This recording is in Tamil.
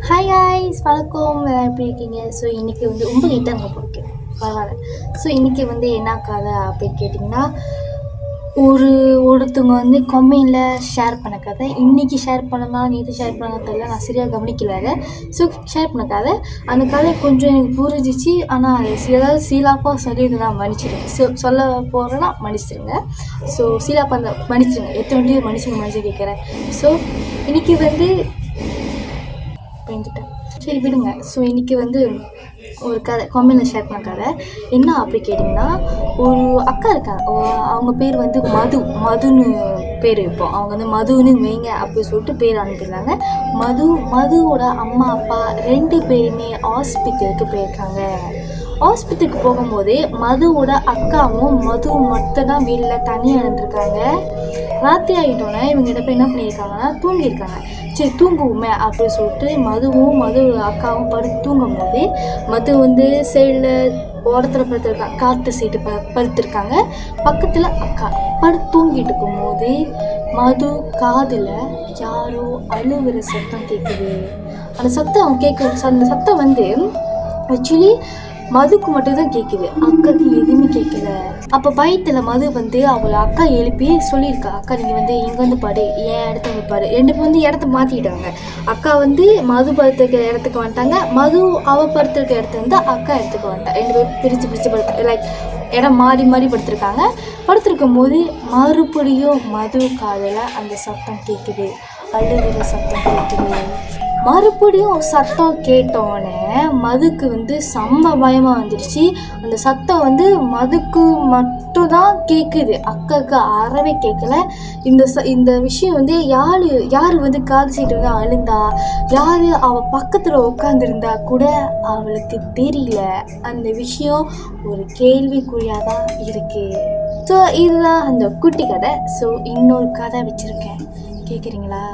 ஹாய் காய்ஸ், வணக்கம். எப்படி இருக்கீங்க? ஸோ இன்றைக்கி வந்து ரொம்ப நீட்டாக போயிருக்கேன், பரவாயில்ல. ஸோ இன்றைக்கி வந்து என்ன கதை அப்படின்னு கேட்டிங்கன்னா, ஒருத்தவங்க வந்து கமெண்டில் ஷேர் பண்ண கதை. இன்றைக்கி ஷேர் பண்ணலாம், நேற்று ஷேர் பண்ண தெரியல, நான் சரியாக கவனிக்கல அதை. ஸோ ஷேர் பண்ண கதை, அந்த கதை கொஞ்சம் எனக்கு புரிஞ்சிச்சு. ஆனால் அது ஏதாவது சீலாப்பாக சொல்லியிருந்தா மன்னிச்சிடுங்க. சொல்ல போகிறேன்னா மன்னிச்சிடுங்க. ஸோ சீலாப்பா அந்த மன்னிச்சிடுங்க, எத்தனை மன்னிச்சு கேட்குறேன். ஸோ இன்றைக்கி வந்து பயந்துட்டேன், சரி விடுங்க. ஸோ இன்றைக்கி வந்து ஒரு கதை கமெண்டில் ஷேர் பண்ண கதை. என்ன அப்படி கேட்டிங்கன்னா, ஒரு அக்கா இருக்காங்க. அவங்க பேர் வந்து மதுன்னு பேர் வைப்போம். அவங்க வந்து மதுன்னு வைங்க அப்படின்னு சொல்லிட்டு பேர் அனுப்பியிருந்தாங்க. மதுவோட அம்மா அப்பா 2 பேருமே ஹாஸ்பிட்டலுக்கு போயிருக்காங்க. ஹாஸ்பிட்டலுக்கு போகும்போதே மதுவோட அக்காவும் மட்டும் தான் வீட்டில் தனியாக இருந்திருக்காங்க. ராத்திரி ஆகிட்டோன்னே இவங்க என்ன பண்ணியிருக்காங்கன்னா தூங்கியிருக்காங்க. சரி தூங்குவோமே அப்படின்னு சொல்லிட்டு மது அக்காவும் படுத்து தூங்கும் போது மது வந்து சைடில் ஓரத்தில் படுத்துருக்காங்க, காற்று சீட்டு படுத்துருக்காங்க. பக்கத்தில் அக்கா படுத்து தூங்கிட்டு இருக்கும்போது மது காதில் யாரோ அழுகிற சத்தம் கேட்குது. அந்த சத்தம் அந்த சத்தம் வந்து ஆக்சுவலி மதுக்கு மட்டும்தான் கேட்குது, அக்காவுக்கு எதுவுமே கேட்கல. அப்போ பயத்தில் மது வந்து அவளை அக்கா எழுப்பி சொல்லியிருக்கா, அக்கா நீங்கள் வந்து இங்கே வந்து பாடு, என் இடத்த வந்து பாடு. 2 பேரும் வந்து இடத்த மாற்றிக்கிட்டாங்க. அக்கா வந்து மது படுத்திருக்கிற இடத்துக்கு வந்துட்டாங்க, மது அவள் படுத்திருக்கிற இடத்துல வந்து அக்கா இடத்துக்கு வந்துட்டாங்க. 2 பேரும் பிரித்து படுத்து லைக் இடம் மாறி படுத்திருக்காங்க. படுத்திருக்கும் போது மறுபடியும் மது காதில் அந்த சத்தம் கேட்குது, அழுகிற சத்தம் கேட்குது. மறுபடியும் சத்தம் கேட்டோடனே மதுக்கு வந்து செம்ம பயமாக வந்துடுச்சு. அந்த சத்தம் வந்து மதுக்கு மட்டும்தான் கேட்குது, அக்காவுக்கு அறவே கேட்கல. இந்த விஷயம் வந்து யார் வந்து காது சீட்டு வந்து அழுந்தா, யார் அவள் பக்கத்தில் உட்காந்துருந்தா கூட அவளுக்கு தெரியல. அந்த விஷயம் ஒரு கேள்விக்குறியாக தான் இருக்குது. ஸோ இதுதான் அந்த குட்டி கதை. ஸோ இன்னொரு கதை வச்சுருக்கேன், கேட்குறீங்களா?